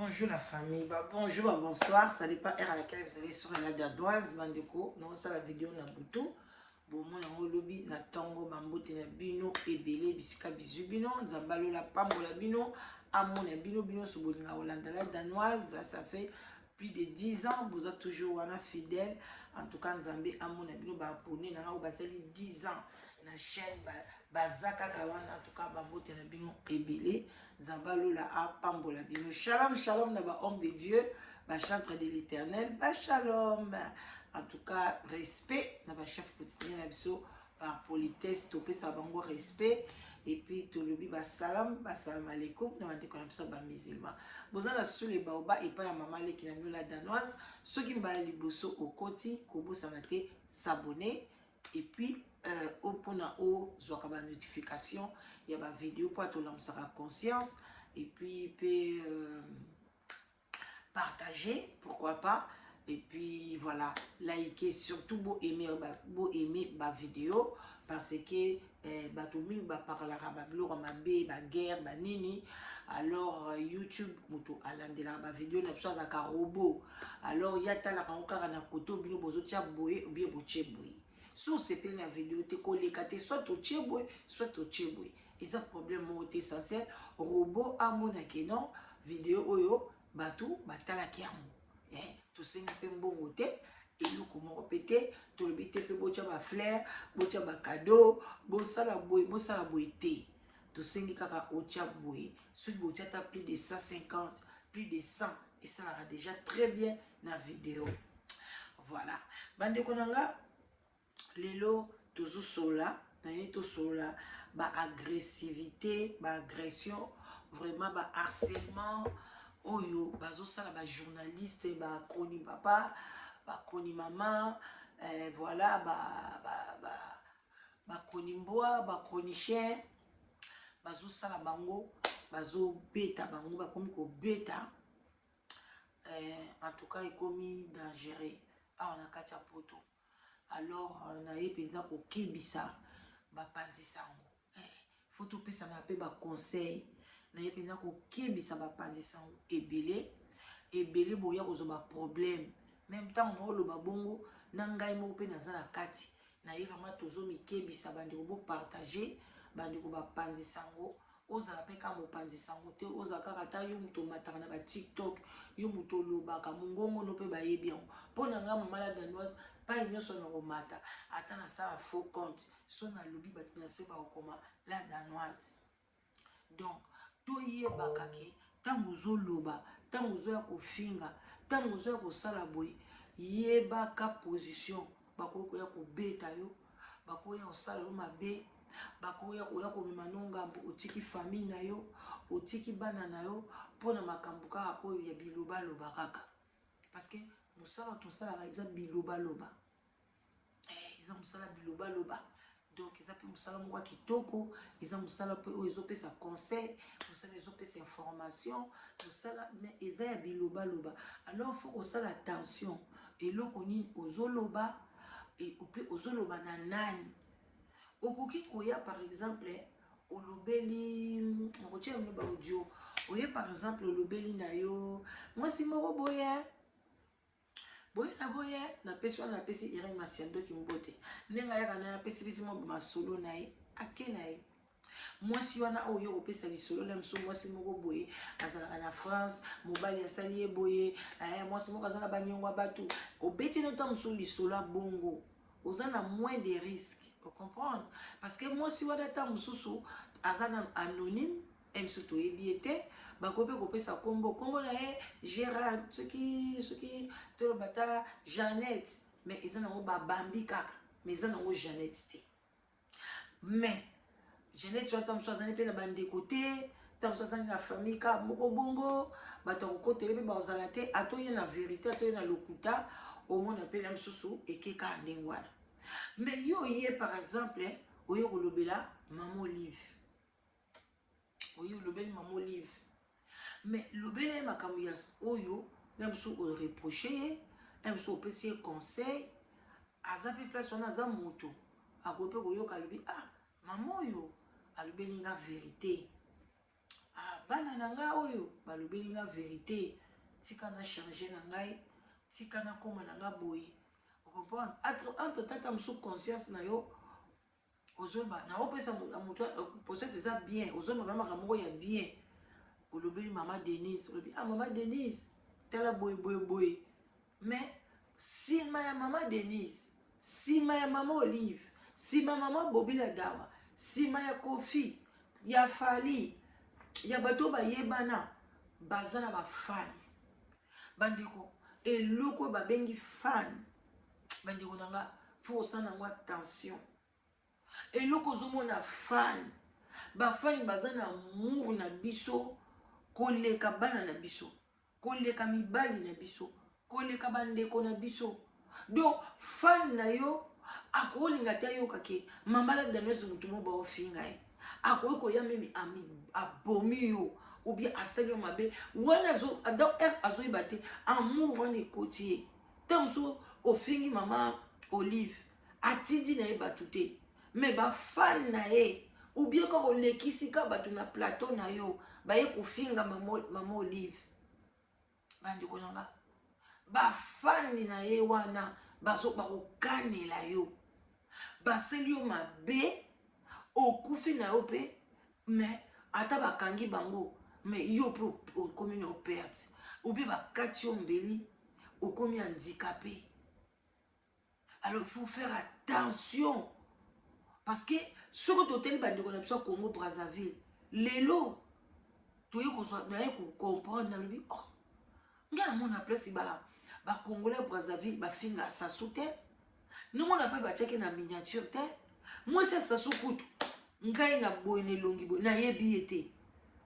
Bonjour la famille, bonjour, bonsoir, ça dépend heure à laquelle vous allez sur la Dadoise, Bandeko, non ça la vidéo na buto, bon mon yango lobi na tongo bambote na bino ebele bisika bizu bino, nzambalo la pambo la bino, amon na bino bino sobolinga Hollande la Danoise, ça fait plus de 10 ans, vous êtes toujours wana fidèle, en tout cas nzambe amon na bino ba abonné na nga basali 10 ans na chaîne bazaka kawana, en tout cas bambote na bino ebele. Zambalola a pambola bino. Shalom, shalom, naba homme de Dieu, ba chantre de l'éternel, ba shalom. En tout cas, respect, naba chef quotidien na biso, par politesse, topé sa bango respect. Et puis, tout le ba salam alaikum, naba de connaître ba musulman. Bozan la sous les baoba et pas ya maman le qui n'a la danoise. Ceux qui m'a liboso au côté, kobo sanate s'abonner. Et puis, au pona o zwakaba notification, il y a ma vidéo pour tout l'homme sera conscience et puis partager, pourquoi pas, et puis voilà, liker, surtout beau aimer ma vidéo parce que tout le monde parlera ma guerre, ma nini. Alors YouTube moto alandela ma vidéo na chose à robot. Alors il y a ta la kanka na koto bino bozo tia boye ou bien boche boye. Sous ces peines la vidéo te collecate soit au tcheboy soit au tcheboy. Et ça problème essentiel robot à mon non vidéo oyo batou batala kiamu. Tout ça n'est pas bon côté et nous comment répéter tout le bité pe bocha ba fleur bocha ba cadeau bossa la boy té tout ça n'est kaka ocha boy sur bocha ta plus de 150 plus de 100 et ça ira déjà très bien dans la vidéo. Voilà bande konanga lelo tozo sola naye to sola ba agressivité ba agression vraiment ba harcèlement oyo bazo sala ba journaliste ba koni papa ba koni maman voilà ba koni mboa ba koni chien bazo sala bango bazo beta bango ba komi ko beta en tout cas ekomi dangereux a on a katia poto. Alors na ye penza ko kebisa ba panzisango faut to pesa na pe ba conseil na ye penza ko kebisa ba panzisango ebele boya ko zo ba problème même temps mo lo ba bongo na ngai mo pe na za na kati na ye vraiment tozo mi kebisa bandi ko partager bandi ko ba panzisango ozala pe ka mo panzisango te ozala kaka ta yo muto mataka na ba TikTok yo muto lobaka mongongo no pe ba yebi yango pona nga mama la danoise pas une son mata attends ça faux compte son a lobby bat na se ba okoma la danoise donc to yebaka ke tango zo loba tango zo ya kofinga tango zo ya kosala boye yebaka position bakoko ya kobeta yo bakoko ya kosala yo mabe bakoko ya komema nongambo otiki famille na yo otiki bana na yo mpona makambo kaka oyo ya biloba kaka parce que musala tosalaka eza biloba eza musala biloba donc eza pe musala moko ya kitoko eza musala pe oyo ezopesa conseil musala ezopesa information musala mais eza ya biloba alors faut osala attention eloko nini ozoloba pe ozoloba na nani okoki koya par exemple olobeli okotia mino ba audio oye par exemple olobeli na yo mwasi moko boye na pesi wana na pesi Irene Masiando ki mbote nenga yaka na pesi bisi mo masolo na ye ake na ye mwasi wana oyo kopesa lisolo na mso mwasi moko boye azalaka na France mobali asali ye boye mwasi moko azala banyongwa batu obeti no ta mso lisolo bongo oza na moins de risques vous comprendre parce que mwasi wana ta msusu azana anonyme mso to yebiete bakope kopesa kombo na ye Gérard soki to bata Jeannette mais ils ont ba bambi kaka mais ils ont Jeannette te mais Jeannette tu attends soit zani pe na bande côté tam soit zani la famille ka moko bongo bato ko télé ba ozala te atoye na vérité atoye na lokuta au monde appelle am susu ekeka ndengwana mais yo yé par exemple oyo kolobela maman Olive oyo lobeli maman Olive mais lobele makambo ya oyo na biso o reprocher un biso opesi conseil azapi place wana aza moto akope koyoka lobi ah maman oyo alobeli nga vérité bana na ngai oyo balobeli nga vérité tika na changer na ngai tika na koma na nga boye comprendre entre tata mosusu conscience na yo ozomba na opesa moto process eza bien ozomba mamaka moko ya bien olobeli mama Denise olobi ah mama Denise tala boye boye boye mais nsima ya mama Denise nsima ya mama Olive nsima ya mama Bobila Dawa nsima ya Kofi ya Fali ya bato bayebana baza na bafani bandeko eloko babengi fan bandeko na nga fo osala nango attention eloko ozomona fan bafani baza na amour na biso koleka bana na biso koleka mibali na biso koleka bandeko na biso donc fan na yo akolinga te ayoka ke mambala danese mutu mo baofinga ye akoki koya meme abomi yo ou bien asali yo mabe wana azoyeba te amour wana ekoti ye te mosusu ofingi mama Olive atindi na ye bato te me bafani na ye ou bien kaka olekisi ka bato na plateau na yo baye kofinga mama Olive bandeko na nga bafani na ye wana bakokanela yo baseli yo mabe okufi na yo mpe me ata bakangi bango me yo mpe okomi na operte ou bien bakati yo mbeli okomi handicapé. Alors il faut faire attention parce que ce que tu as dit au Congo Brazzaville lelo tu as comprendre dans le but oh ngana mona place ba Congolais Brazzaville ba finga sasu te nous on appelle ba checker na miniature te moi c'est sasu kutu ngai na boyne longi boy na yebi ete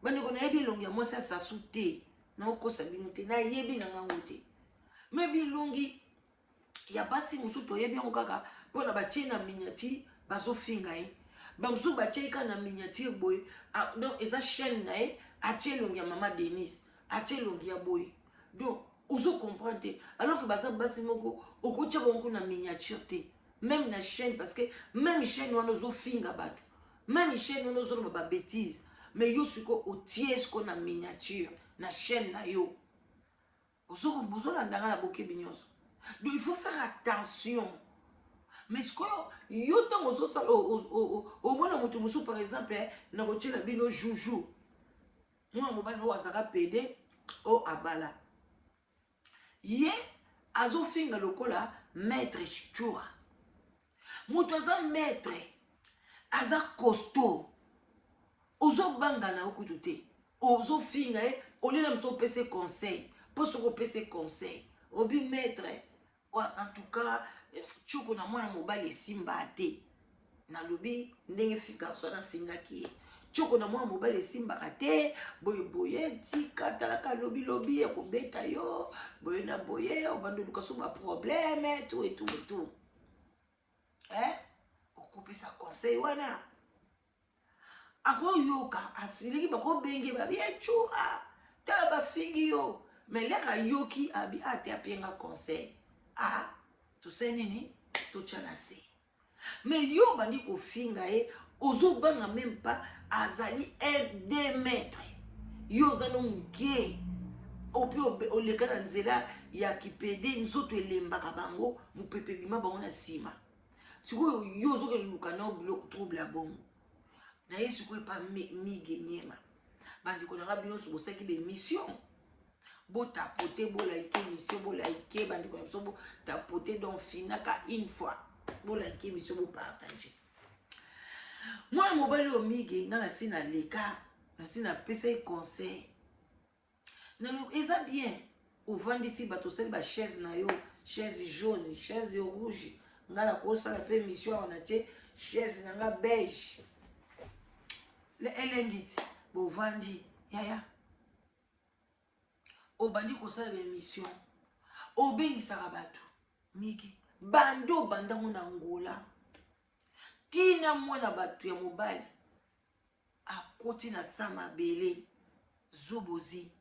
bani ko na yebi longi moi c'est sasu te na okosa bino te na yebi na ngango te mais bilongi ya basi musu to yebi ngo kaka pona ba china miniature bazo finga e ba musu ba cheka na miniature boy donc eza chaîne na e a longi ya mama Denise a longi ya boy donc ozo comprendre alors que basa basi moko okocha bongo na miniature te même na chaîne parce que même chaîne wana ozo finga bato même chaîne wana ozo ba bêtise mais yo siko otie sko na miniature na chaîne na yo ozo landanga na boke binyoso donc il faut faire attention mais ce que yo tango ozo sala au mona mutu musu par exemple na kochela bino joujou moi mobali no azaka pede o abala ye azofinga lokola maître chura mutu aza maître aza costaud ozobanga na okutu te ozofinga ye olela moso opese conseil mpo soki opese conseil obi maître en tout cas chuku na mwana mobali esimba te nalobi ndenge garso nafingaki ye chuku na mwana mobali esimbaka te boye boye tika talaka lobi ekobeta yo boye na boye obanda oluka so baproblème tout et tout et tout okopesa conseil wana akoyoka asiliki bakobenge babi echura tala bafingi yo mais leka yoki abi ate apenga conseil tose nini totya na se mais yo bandi kofinga ye ozobanga même pas azali 1-2 mètres yo oza no moke ope oleka na nzela ya kipede nzoto elembaka bango mopepe bima bango na nsima sikoyo yo ozokende luka na biloko trouble ya bongo na ye sikoyo epa mige nyema bandeko na nga binonso bosaki bemission botapote bolaike émission bolaike bandeko na biso botapote donc finaka une fois bolaike émission bopartage mwana mobali oyo mige nga nasi na leka nasi napesa ye conseil eza bien ovandisi bato osali bachaise na yo chaise jaune chaise rouge nga nakosala mpe émission awa na tie chaise na nga beige elengi ti bovandi yaya obandi kosala baémission obengisaka bato miki bande obandango na ngola tina mwana bato ya mobali akoti na sa mabele zobozi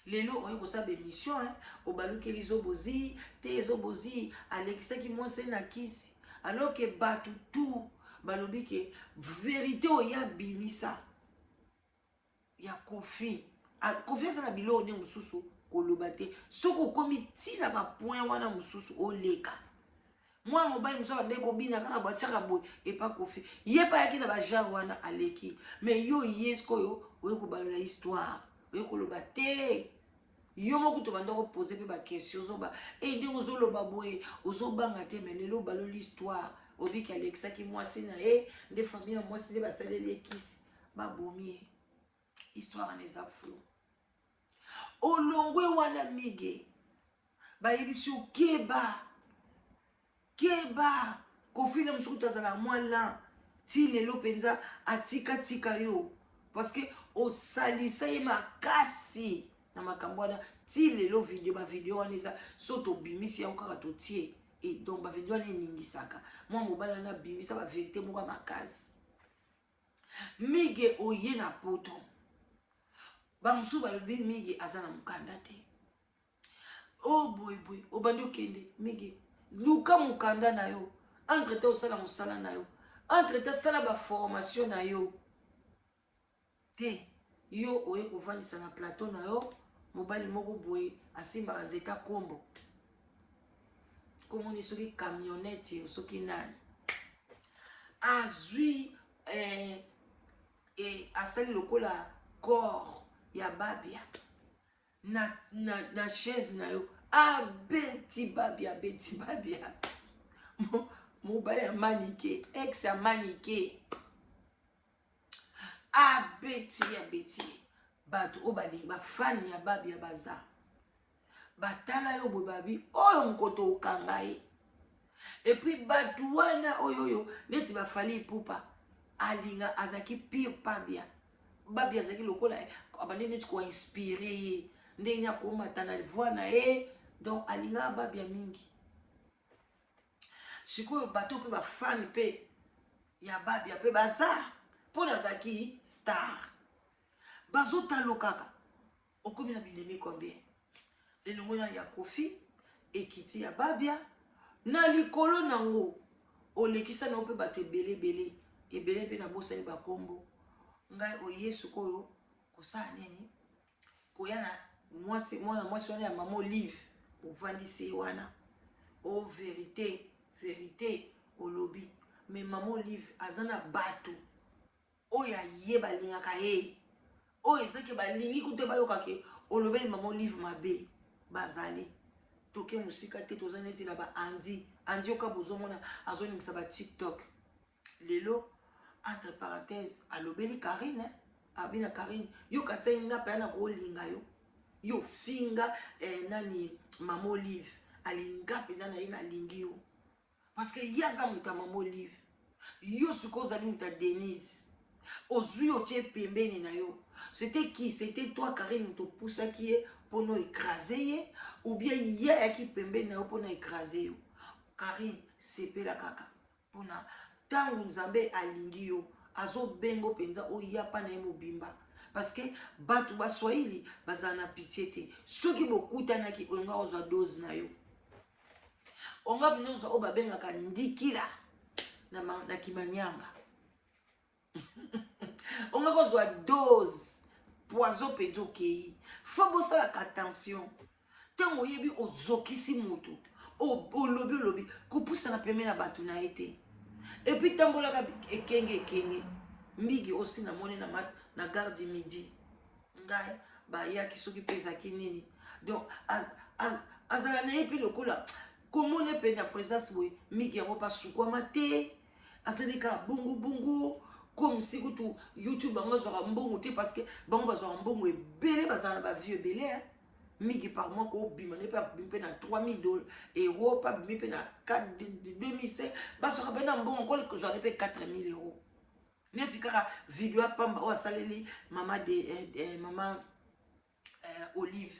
lelo oye kosala baémission obalukeli zobozi te zobozi alekisaki mwasi na kisi alors que bato tout balobi ke vérité oya bimisa ya Kofi. Kofi aza na bilo ne mususu koloba te. Soko komi tina ba point wana mususu oleka. Moi mobali mususu bande ko bina kaka ba chaka boy et pas Kofi. Ye pa yaki na ba genre wana aleki. Mais yo yesko yo oyo ko balola histoire. Oyo koloba te. Yo moko to banda ko poser pe ba question zoba. Et ndi ozoloba boy, ozobanga te mais lelo balola l'histoire. Obi ki Alexa ki mwasi na de famille mwasi de basaleli ekisi ba bomie. Histoire neza flou. Olongwe wana mige ba yebisi keba Kofi na musuku tazala mwala ti lelo penza atika tika yo parce que o salisa ye makasi na makambo wana ti lelo video ba video wana eza soto bimisi ya kaka to tie et donc ba video wana eningisaka mwa mobala na bimisa ba vérité moko makasi mige oye na poto bamusu balobi mige aza na mukanda te. Oh boy obandi okende mige luka mukanda na yo entre te osala mosala na yo entre te sala ba formation na yo te yo oye kovandisa na plateau na yo mobali moko boye asimbaka nzeta kombo komoni soki camionnette yo soki nani azwi asali lokola corps ya babia na chaise na yo abeti babia mobali ya manike ex ya manike abeti bato o balingi bafani ya babia baza batala yo boye babi oyo mokoto okanga ye epuis bato wana oyo neti bafali ipupa alinga azaki pire babia azaki lokola abandi neti koinspire ye ndenge akomata na voix na ye donc alinga babia mingi sikoyo bato mpe bafani mpe ya babia mpe baza mpo nazalaki star bazotalo kaka okomi na bilemi combien elongo na ya Kofi ekiti ya babia na likolo nango olekisa nango mpe bato ebele mpe na bosani bakombo ngai oye sikoyo kosala nini koya na mwana mwasi wana ya mama Olive ovandisi wana o vérité olobi mais mama Olive aza na bato oyo aye balingaka ye oyo ezaki balingi kute bayokake olobeli mama Olive mabe bazali toke mosika te toza neti na ba andi oka bozomona azoningisa ba TikTok lelo entre parenthèses alobeli Karine abina Karine yo katsa nga pa na kolinga yo finga nani mama Olive alinga pena na ye na lingi yo parce que yaza muta mama Olive yo suko zali muta Denise ozui otie pembeni na yo c'était qui c'était toi Karine to poussa qui est pour nous écraser ou bien ye yaki pembeni na yo pour nous écraser yo Karine sepela kaka pona tangu nzambe alingi yo azo bengo penza oya pa na ye mobimba parce que bato baswahili bazala na pitié te soki bokutanaki onga ozwa dose na yo onga bino ozwa oyo babengaka ndikila na kimanyanga onga kozwa dose poison mpenza okei fo bosalaka attention ntango oyebi ozokisi moto olobi kopusana peme na bato na ye te epuis tambolaka ekenge mbigi osi namoni na gare du midi ngai bayaki soki mpe ezalaki nini donc azala na ye mpe lokola komona mpe na présence boye mbigi yango mpe asukwama te azali kaka bungu comme si kutu YouTube bango azwaka mbongo te parce que bango bazwaka mbongo ebele bazala na bavie ebele migi par mois ko bima ne pa bimpe na 3000 euros pa bimpe na 2005 basoka pe na mbongo ko le zone pe 4000 euros neti kaka video pamba o asaleli mama mama Olive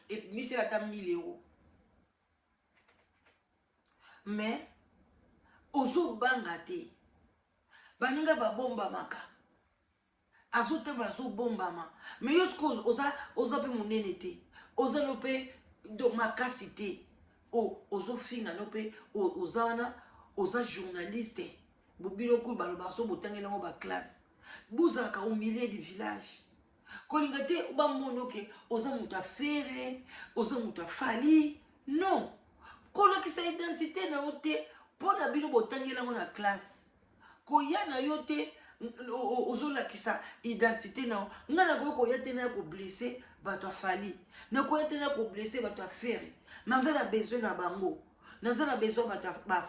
et mise la 1000 euros mais ozo banga te baninga babomba maka azote bazo bombama mais yosko oza pe monene te oza no pe do makasi te ozo finga no pe oza wana oza journaliste bobilo ku baloba so botangela ngo ba classe bozaka au milieu du village kolinga te bamono ke oza moto afere oza moto afali non kolakisa identité na yo te mpo na bino botangelango na classe koya na yo te ozolakisa identité na yo nga nakoki koya te na ya koblesse bato afali nakoya te na ya koblesse bato afere naza na besoin na bango naza na besoin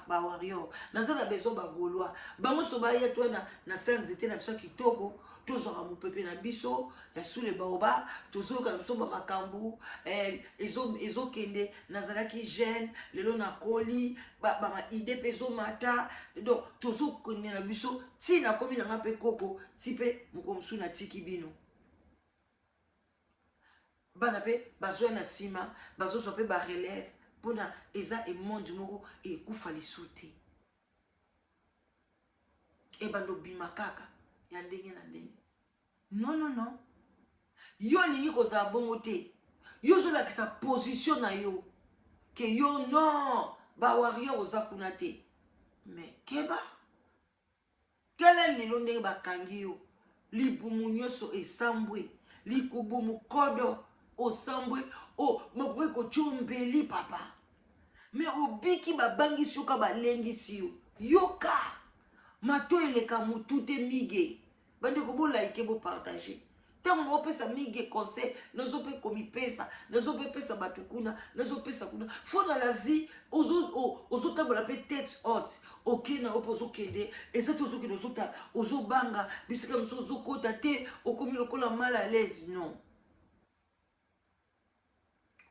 bawarrior naza na besoin bagaulois bango so baya to na sa nzete na biso kitoko tozwaka mopepe na biso ya sule baoba tozoyoka na biso bamakambu ezokende nazalaki jeune lelo nakoli bamaide mpe ezomata donc tozokende na biso ti nakomi nanga mpe koko ti mpe moko mosusu natiki bino bana mpe bazwa na nsima bazozwa mpe barelève mpona eza emondi moko ekufa lisu te ebando bima kaka ya ndenge na ndenge non yo alingi kozala bongo te yo ozolakisa position na yo ke yo non bawarrior oza kuna te me keba tele lelo ndenge bakangi yo libumu nyonso esambwe likubumu kodo osambwe makoki kocombeli papa me obiki babangisi yo ka balengisi yo yoka mato eleka mutu te mige bandeko bolaike bopartage ntango opesa mige conseil nazope komipesa nazope pesa bato kuna nazopesa kuna fo na la vie ozotambola mpe tete haute okende na opo ozokende eza te ozokende ozotala ozobanga bisika mosu ozokota te okomi lokola mal à l'aise non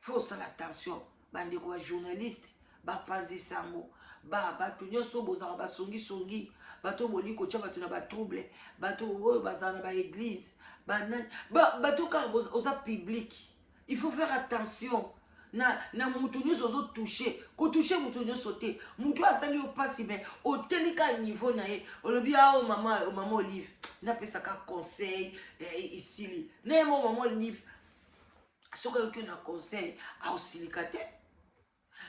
faut osala attention bandeko bajournaliste bapanzisa yango bato nyonso bozala basongisongi bato boli kotya bato na batrouble bato oyo bazala na baeglise bato kaka oza public il faut faire attention na moto nyonso ozotouche kotouche moto nyonso te moto asali yo mpasi me otelika niveau na ye olobi ao mama Olive napesaka conseil esili na ye mo mama Olive soki ayoki na conseil aosilika te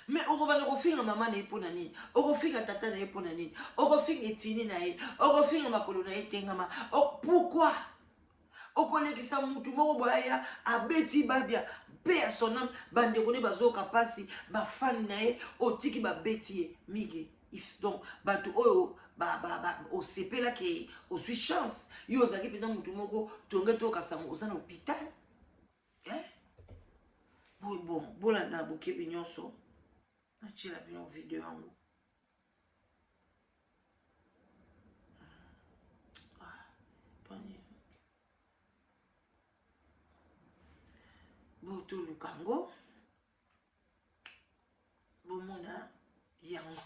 mais okobanda kofinga mama na ye mpo na nini okofinga tata na ye mpo na nini okofinga etini na ye okofinga makolo na ye tengama pourquoi okolekisa mutu moko boyaya abeti babia mpe ya sonam bandeko ne bazoyoka mpasi bafani na ye otiki babeti ye mige donc bato oyo osepelaki oswi chance yo ozalaki mpenza mutu moko tonge toyokasango oza na hôpital bon bolanda na bokebi nyonso natiela bino video yango botoluka yango bomona yango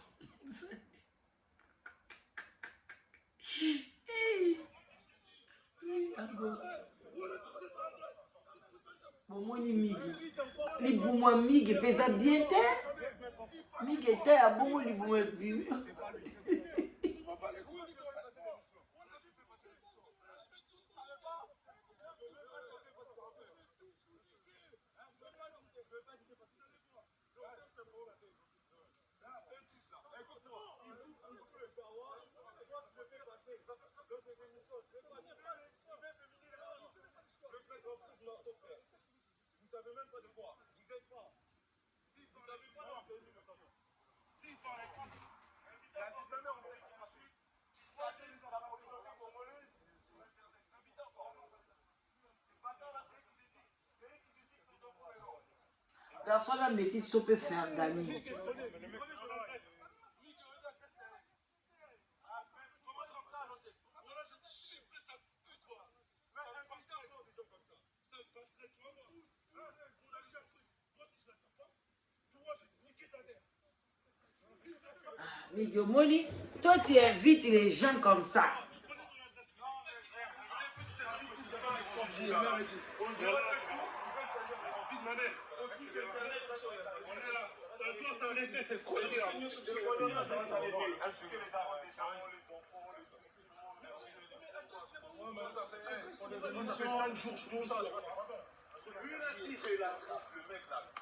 bomoni migi libumwa migi pesa bien te migi te ya bongo libumwa ebimi Vous savez même pas de quoi. Vous êtes pas. Si vous savez pas la tenue, si par exemple, la dynamique en fait, soit c'est la communauté congolaise, l'habitant congolais. C'est pas dans la sécurité. C'est une critique que nous avons. personne n'a métier si on peut faire gagner. Migi Omoni, toi tu invites les gens comme ça.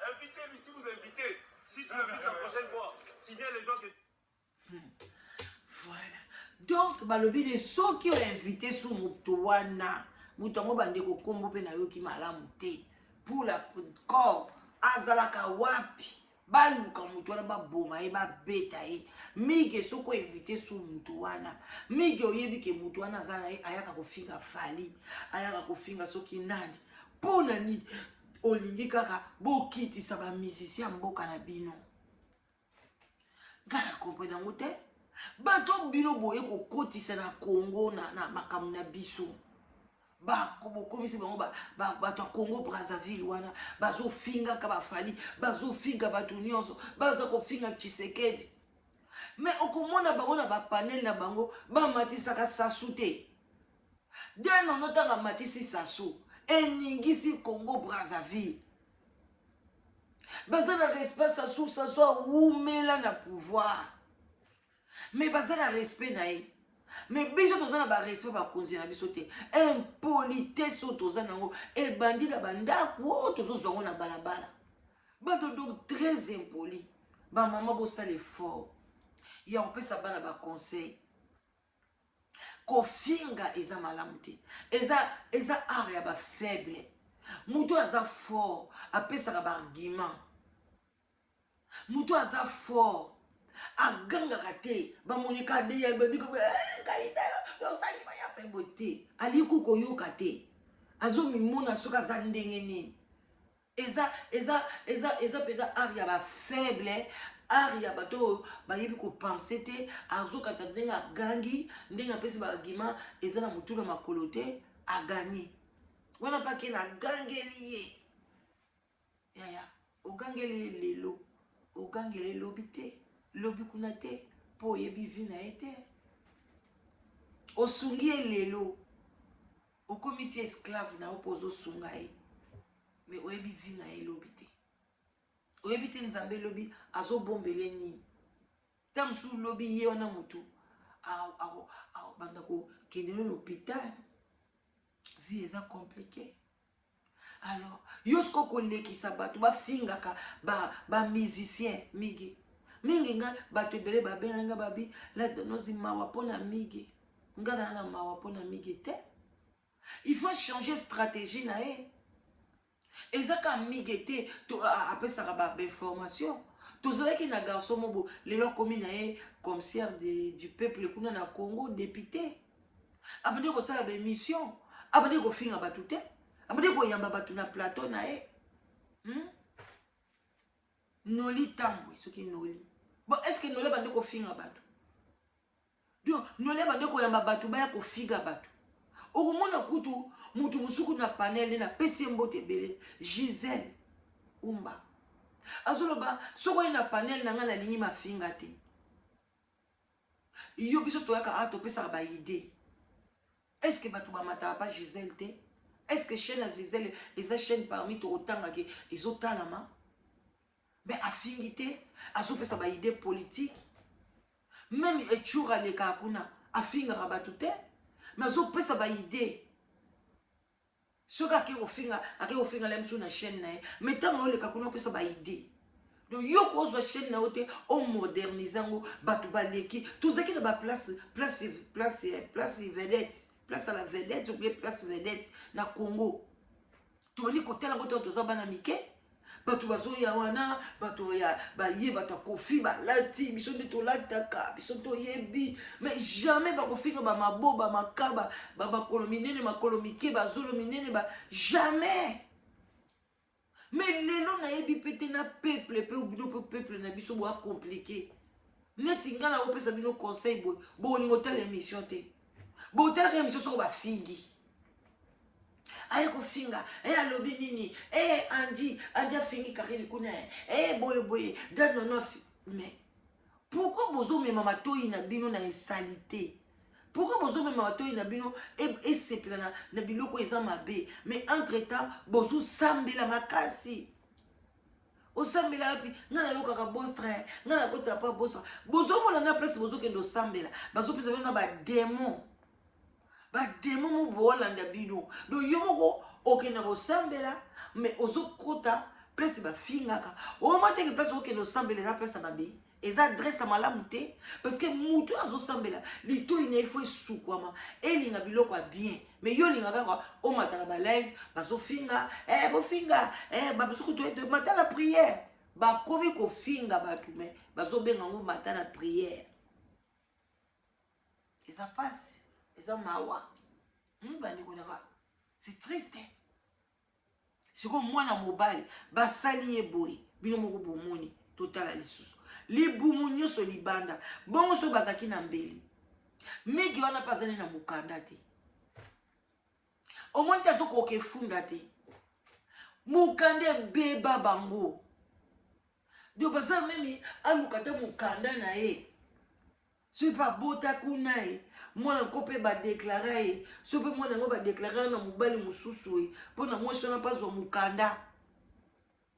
Invitez-lui si vous invitez. Si tu l'invites la prochaine fois, signez les gens que... Voilà. Donc, balobi de ceux qui ont invité sur Moutouana, mutu yango bandeko kombo mpe nayoki malamu te pour la corps azalaka wapi baluka mutu wana baboma ye babeta ye mige soko evite su mutu wana mige oyebi ke mutu wana aza na ye ayaka kofinga fali ayaka kofinga soki nani mpona nini olingi kaka bokitisa bamusicien mboka na bino nga na komprene yango te bato bino boye kokotisa na Congo na makambo na biso bokomisi bango bato ya Congo Brazzaville wana bazofingaka bafali bazofinga bato nyonso baza kofinga Tshisekedi mais okomona bango na bapanel na bango bamatisaka sasu te den nono ntanga matisi sasu eningisi Congo Brazzaville baza na respect sasu awumela na pouvoir mais baza na respect na ye mais biso toza na barespect bakonzi na biso te impolitesse oyo toza nango ebandi na bandako oyo tozozwa yango na balabala bato donc très impoli bamama bosala effort ya kopesa bana baconseil kofinga eza malamu te eza art ya bafaible mutu aza fort apesaka baargument mutu aza fort agangaka te bamonika deya badiko kaita yosali bayasa bote aliku koyoka te azomimona soki aza ndenge nini eza peza art ya bafaible art ya bato bayebi kopense te azokata ndenge agangi ndenge apesi baargument eza na motu na makolo te agani wana mpake na gangeli ye yaya ogangeli lelo ogangeli lobi te lobi kuna te po oyebi vi na ye te osungi ye lelo okomisi esclave na yo mpo ozosunga ye mais oyebi vi na ye lobi te oyebi te nzambe lobi azobombele nini ta mosusu lobi ye wana motu banda kokende na l'hôpital vie eza compliqué alors yo siko kolekisa bato bafingaka bamusicien mingi nga bato ebele babenga nga babi ladanozi mawa mpona mige nga na mawa mpona mige te il faut changer stratégie na ye eza ka mige te apesaka bainformation tozalaki na garçon mobo lelo akomi na ye commissaire du peuple kuna na Congo député abandi kosala baémission abandi kofinga bato te abandi koyamba bato na plateau na ye noli tambwi soki noli bon est ce que noli abandi kofinga bato donc noli abandi koyamba bato baya kofiga bato okomona kutu mutu mosuku na panel na pesi mbote ebele Gisèle Umba azoloba soko ye na panel na nga nalingi mafinga te yo biso toyaka topesaka baide est ce que bato bamataka pa Gisèle te est ce que chaîne ya Gisèle eza chaîne parmi tokotangaki ezotalama ben afingi te azopesa baide politique même echur alekaka kuna afingaka bato te mais azopesa baide soki ake kofinga la mosusu na chaîne na ye mais ntango oleka kuna opesa baide donc yo kozwa chaîne na yo te omodernise yango bato baleki tozalaki na baplace vedette place à la vedette ou bien place vedette na Congo tobandi kotala yango te toza bana mike bato bazoya wana bato ya baye bato ya kofi balati biso nde tolataka biso toyebi mais jamais bakofinga bamabo bamakaba bakolo minene makolo mike bazolo minene jamais mais lelo nayebi pete na peuple pe bino pe peuple na biso boa compliqué neti nga na opesa bino conseil boye bolingo otala émission te botalaka émission soko bafingi aye kofinga alobi nini andi afingi karili kuna boye danonofi mais pourquoi bozomema matoi na bino na insalité pourquoi bozomema matoi na bino esepela na biloko eza mabe mais entre temps bozosambela makasi osambela api nga nayokaka bostre nga nakotaka pa bostre bozomona na place bozokende osambela bazopesa bino na badémon bademo mo boolanda bino donc yo moko okende kosambela mais ozokota place bafingaka oma teke place okende osambela eza place ya mabe eza adresse ya malamu te parce que moto azosambela litoi na ye fo esukwama elinga biloko ya bien mais yo olinga kaka omata na balive bazofinga bofinga basoki mata na priere bakomi kofinga bato me bazobenga yango mata na priere eza pasi eza mawa bandeko nanga c'est triste sikoyo mwana mobali basali ye boye bino moko bomoni totala lisusu libumu nyonso libanda bongo so bazalaki na mbeli mingi wana mpe azali na mokanda te omoni te azokoka efunda te mokanda ebeba bango dio baza memi aluka te mokanda na ye soki mpe abota kuna ye mwana nko mpe badeklare ye so mpe mwana yango badeklare na mobali mosusu ye mpo na mwasi wana mpe azwa mokanda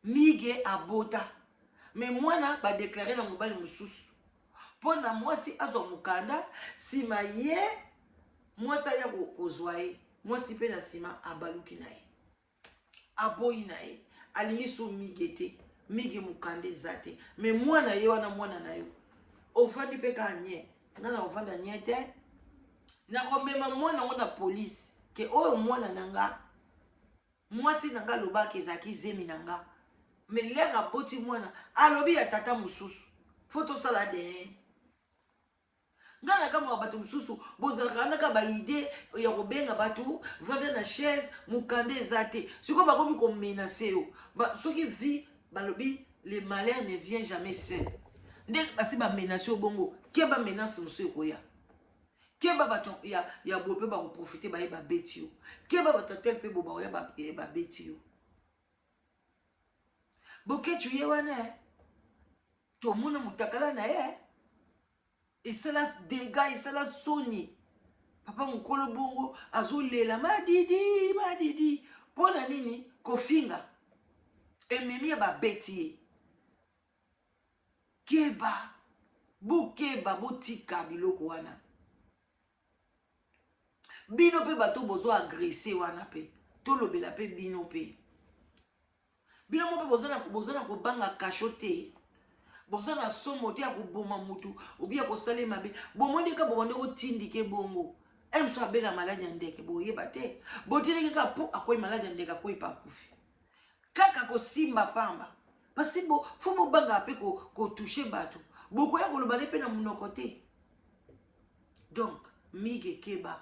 mige abota me mwana badeklare na mobali mosusu mpo na mwasi azwa mokanda nsima ye mwasi aya kozwa ye mwasi mpe na nsima abaluki na ye aboyi na ye alingi so mige te mige mokanda eza te me mwana ye wana mwana na yo ofandi mpe ka nye nga na ofanda nye te nakomema mwana ngo na polisi ke oyo mwana na nga mwasi na nga alobaki ezalaki zemi na nga me lere aboti mwana alobi ya tata mosusu fo tosala de nga na kamwa bato mosusu bozalaka naka baide ya kobenga bato vanda na chaise mokanda eza te sikoyo bakomi komenase yo soki vi balobi le malheur ne vient jamais seul nde basi bamenase yo bongo ke bamenase mosu ekoya keba bato ya boye mpe bakoprofite baye babeti yo keba bato atel mpe bo baoya babeti yo boketu ye wana tomona motakala na ye esala dega esala soni papa mokolo bongo azolela madidi mpo na nini kofinga ememi ya babeti ye keba bokeba botika biloko wana bino mpe bato bozo agrese wana mpe tolobela mpe bino mpe bino mo mpe boza na kobanga kasho te boza na somo te ya koboma mutu obi ya kosala mabe bomoni ka bobande kotindike bongo emso abela maladi ya ndeke boyeba te botindike ka po akoyi maladi ya ndeke akoyi pa kufi kaka kosimba pamba pasi fo bobanga mpe kotushe bato bokoya koloba ne mpe na monoko te donc mige keba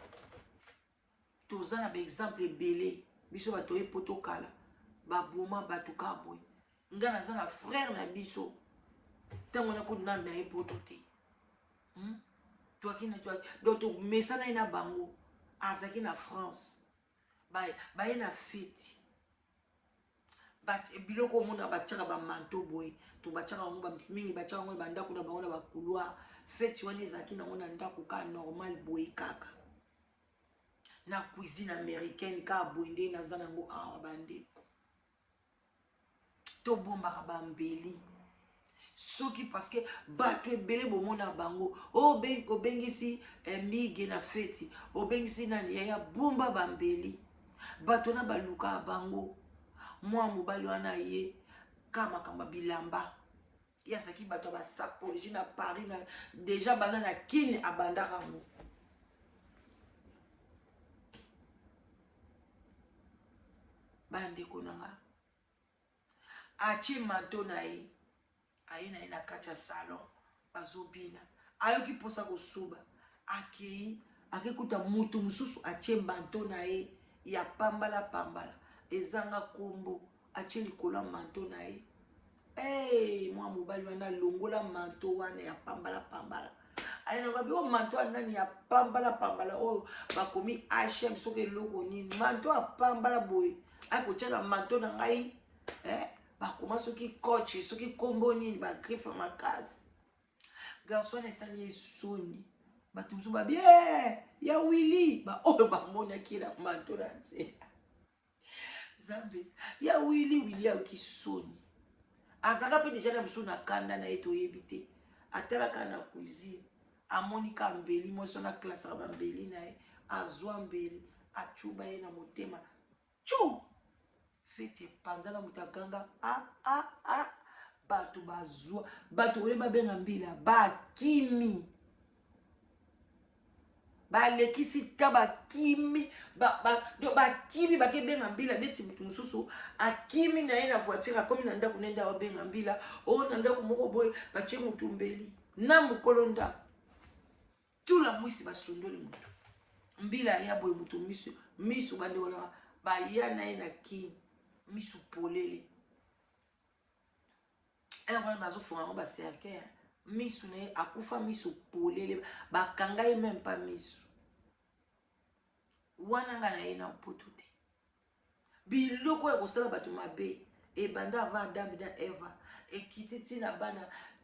toza na baexemple ebele biso bato oye po tokala baboma bato ka boye nga naza na frère na biso ntango nakotuna na ye poto te donc tomesana ye na bango azalaki na France baye na feti biloko omona batiaka bamanto boye to batiaka bango mingi batiaka bango bandako na bango na bakouloir feti wana ezalaki nango na ndako ka normal boye kaka na cuisine américaine ka boye nde naza nango awa bandeko tobombaka bambeli soki parce que bato ebele bomona bango obengisi mige na feti obengisi nani yaya bomba bambeli bato na baluka bango mwa mobali wana ye ka makambo bilamba yazaki bato basapologie na Paris na déjà banda na kine abandaka ngo bandeko nanga atie manto na ye aye na ye na kati ya salon bazobina ayoki mposa kosuba akei akekuta mutu mosusu atie manto na ye ya pambala ezanga kombo atie likolo ya manto na ye mwa mobali wana longola manto wana ya pambala aye na babi o manto anani ya pambala oyo bakomi hm soki eloko nini manto ya pambala boye akotia na manto na ngai bakoma soki coach soki kombo nini bagriffe makasi garçon esali ye soni bato mosusu babi ya wili oyo bamonaki na manto na nzela zambe ya wili ayoki soni azalaka mpe deja na mosusu na kanda na ye toyebi te atalaka na cuisine amoni ka mbeli mwasi wana klasaka bambeli na ye azwa mbeli acuba ye na motema cu feti epanzana moto aganga bato bazwa bato oye babenga mbila bakimi balekisi ta bakimi bakimi bakebenga mbila neti mutu mosusu akimi na ye na voiture akomi na ndako nende ababenga mbila oyo na ndako moko boye batie mutu mbeli na mokolo ndako tula mwisi basundoli mutu mbila ya boye mutu misu bandekolaka baya na ye na kimi misu polele wana bazofunga ngo bacercle misu na ye akufa misu polele bakanga ye meme pa misu wana nga na ye na poto te biloko ya kosala bato mabe ebanda avant Adam na Eva ekiti ntina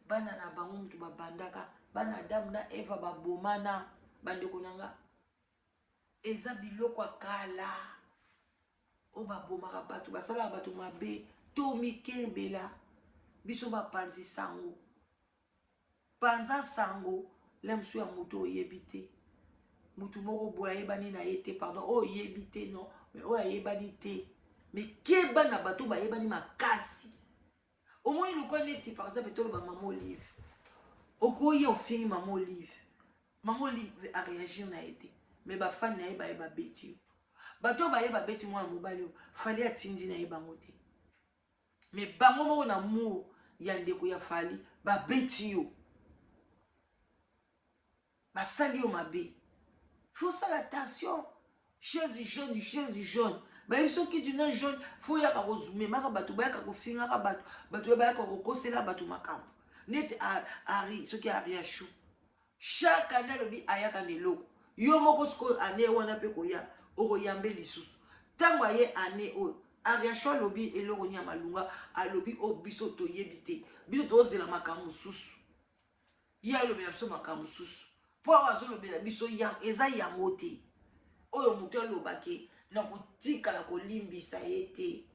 bana na bango mutu babandaka bana Adam na Eva babomana bandeko na nga eza biloko ya kala oyo babomaka bato basalaka bato mabe to mikebela biso bapanzi sango panza sango le mosu ya moto oyebi te mutu moko boye ayebani na ye te pardon oyo oyebi te non mais oyo ayebani te mais keba na bato bayebani makasi omoni lokwa neti par exemple toloba mama Olive okoya ofingi mama Olive aréagir na ye te mais bafani na ye baye babeti yo bato baye babeti mwana mobali yo fali atindi na ye bango te mais bango moko na amour ya ndeko ya fali babeti yo basali yo mabe faut faire attention chaise jaune bayebi soki dina jaune faut yaka kozumemaka bato bayaka kofingaka bato bayaka kokosela bato makambo neti ari soki ari ashu chaque année alobi ayaka na eloko yo moko sikoyo année wana mpe koya okoyambe lisusu ntango aye année oyo ari ashu alobi eloko ni ya malunga alobi o biso toyebi te biso tozela makambo mosusu ye alobela biso makambo mosusu mpo awa azolobela biso eza yango te oyo moto alobaki na kotikala kolimbisa ye te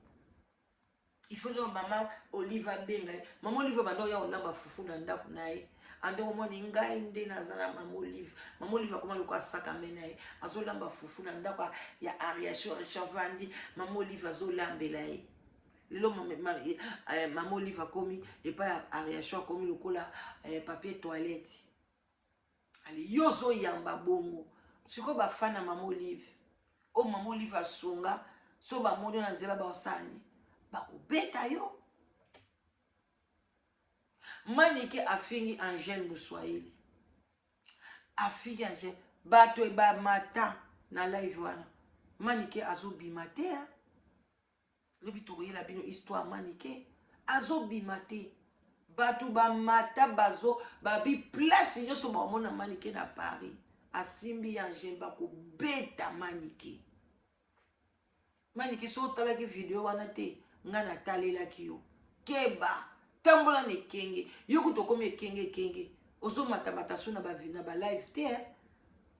ifo no mama Olive abenga ye mama Olive banda oya olamba fufu na ndako na ye ande omoni ngai nde naza na mama Olive akoma loko asakame na ye azolamba fufu na ndako ya ariasho chavandi mama Olive azolambela ye lelo mama Olive akomi epa ya ariasho akomi lokola papier toilette ali yo zoyamba bongo siko bafana mama Olive o mama Olive asunga so bamoni na nzela baosani bakobeta yo manike afingi Angèle Moswahili afingi Angèle bato ebamata na live wana manike azobima te lobi tokoyela bino histoire manike azobima te bato bamata babi place nyonso bamona manike na Paris asimbi Angèle bakobeta manike so otalaki video wana te nga natalelaki yo keba tambola na ekenge yo kutokomi ekenge ozomatamata so na balive te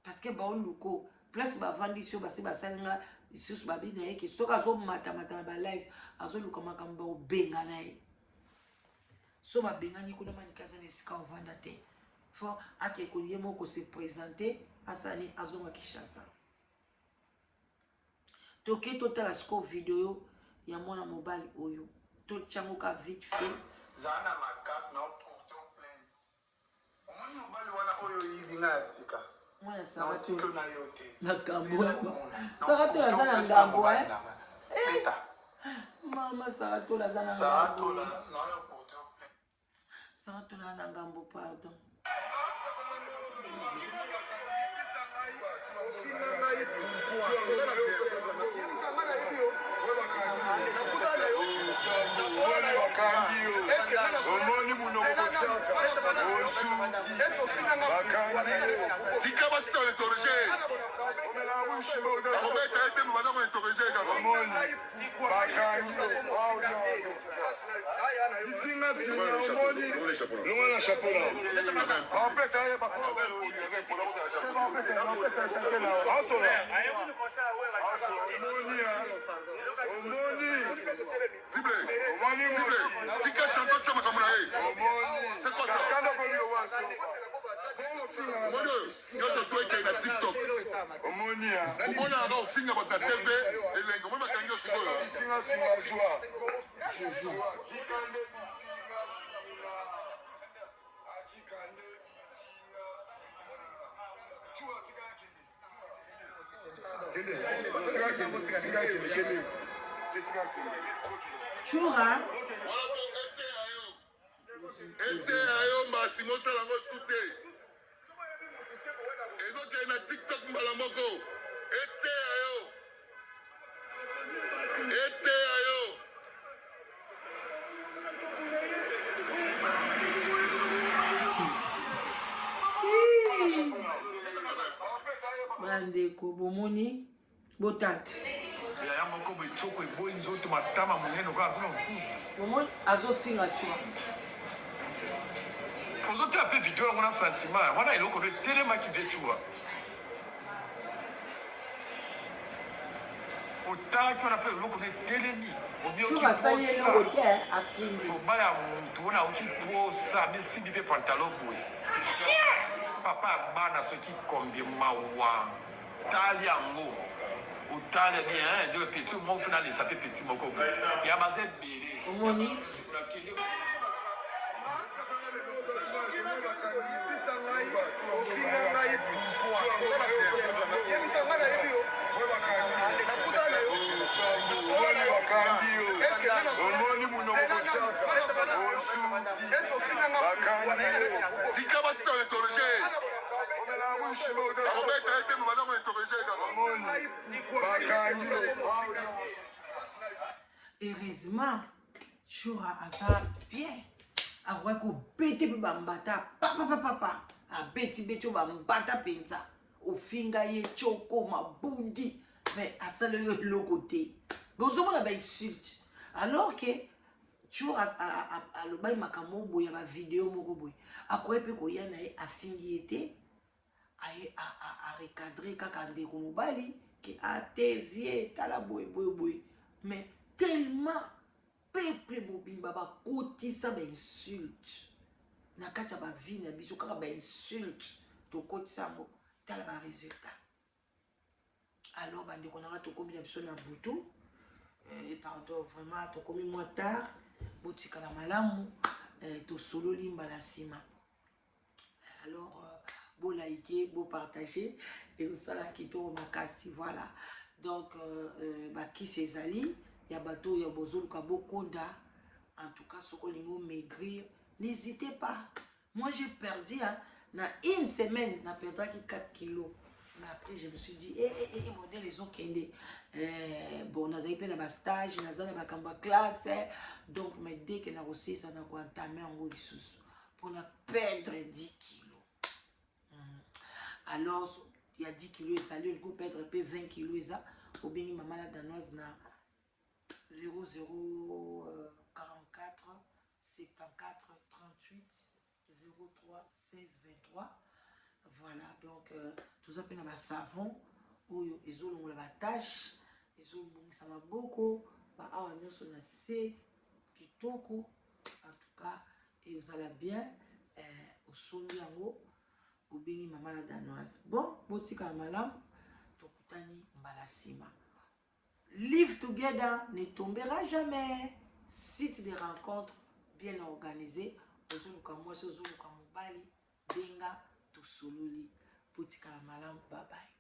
parce que baoluko place bavandisi yo basi basalinga lisusu babi na ye ke soki azomatamata na balive azoluka makambo baobenga na ye so babengani kuna manike aza na esika ovanda te fo akekoli ye moko se présente asani azonga Kinshasa toke totala siko video ya mwana mobali oyo totyango ka vite fait zana makaf na porte plainte omoni mobali wana oyo yibinga ya sika mwana saratu na yo te na kambo saratu la zana ngambo mama saratu la zana ngambo saratu la ngambo pardon omoni munoko tika basisa ointerroge akobeta ete baza kointerroge kaka omoni isinga bina omoni longa na chapeau apesa ye tika champion sa makambo na ye c'est quoi ça omoni oyo nyonso toekei na tiktok omoni aka ofinga bato na tv elenge omoni bakangi yo sikoyo Chura. Ete ayo mbasi mosala ngo sute. Ezote na TikTok mbala moko. Ete ayo. Ete ayo. Bandeko bomoni botaka. Ya moko bechoko eboyi nzoto matama monene kwa kuna. Bomoni azofinga chura. Ozote ape video yango na sentiment. Wana eloko de telemaki vechuwa. Otaki wana pe eloko de telemi. Chura sali eloko te afingi. Obaya muntu wana okiposa misimbi pe pantalon boye. Papa bana soki kombi mawa. Tali yango. Utale bien de petit moko funa les sapé petit moko. Ya baze bele. Omoni. Heureusement, Chura aza bien. Awa ko bete pe bambata papa abeti beti bambata penza ofinga ye choko mabundi mais asale yo loko te bozomona ba insulte alors que Chura alobai makambo boya ba video moko boye akoye pe koya na ye afingi ete aye a recadrer kaka ndeko mobali ke ate vie tala boye mais tellement peuple mobimba bakotisa ba insulte na kati ya bavi na biso kaka ba insulte tokotisa yango tala ba résultat alors bandeko nanga tokomi na biso na butu pardon vraiment tokomi mwa tard botikala malamu tosololi mbala nsima alors bolaike bopartage ekosala kitoko makasi voilà donc bakisi ezali ya bateau ya bozoluka bokonda en tout cas soko lingo maigrir n'hésitez pas moi j'ai perdu hein, na une semaine na perdaki 4 kilos mais après je me suis dit modèle les ont kende bon nazali pe na ba stage nazali na bakamba classe donc mais dès que na osisa na ko entamer en gros lisusu pour na perdre 10 kilos alors il y a 10 kilos ezali olingo perdre pe 20 kilos eza obengi mama la danoise na 0044 74 38 03 16 23 voilà donc toza pe na ba savon oyo ezolongola ba tache ezobongisa maboko ba awa nyonso na se kitoko en tout cas ezala bien osombi yango obengi mama la danoise bon botika malamu tokutani mbala nsima. Live Together ne tombera jamais. Site de rencontres bien organisé. Ozoluka mwasi ozoluka mobali benga tosololi. Potika la malam, bye bye.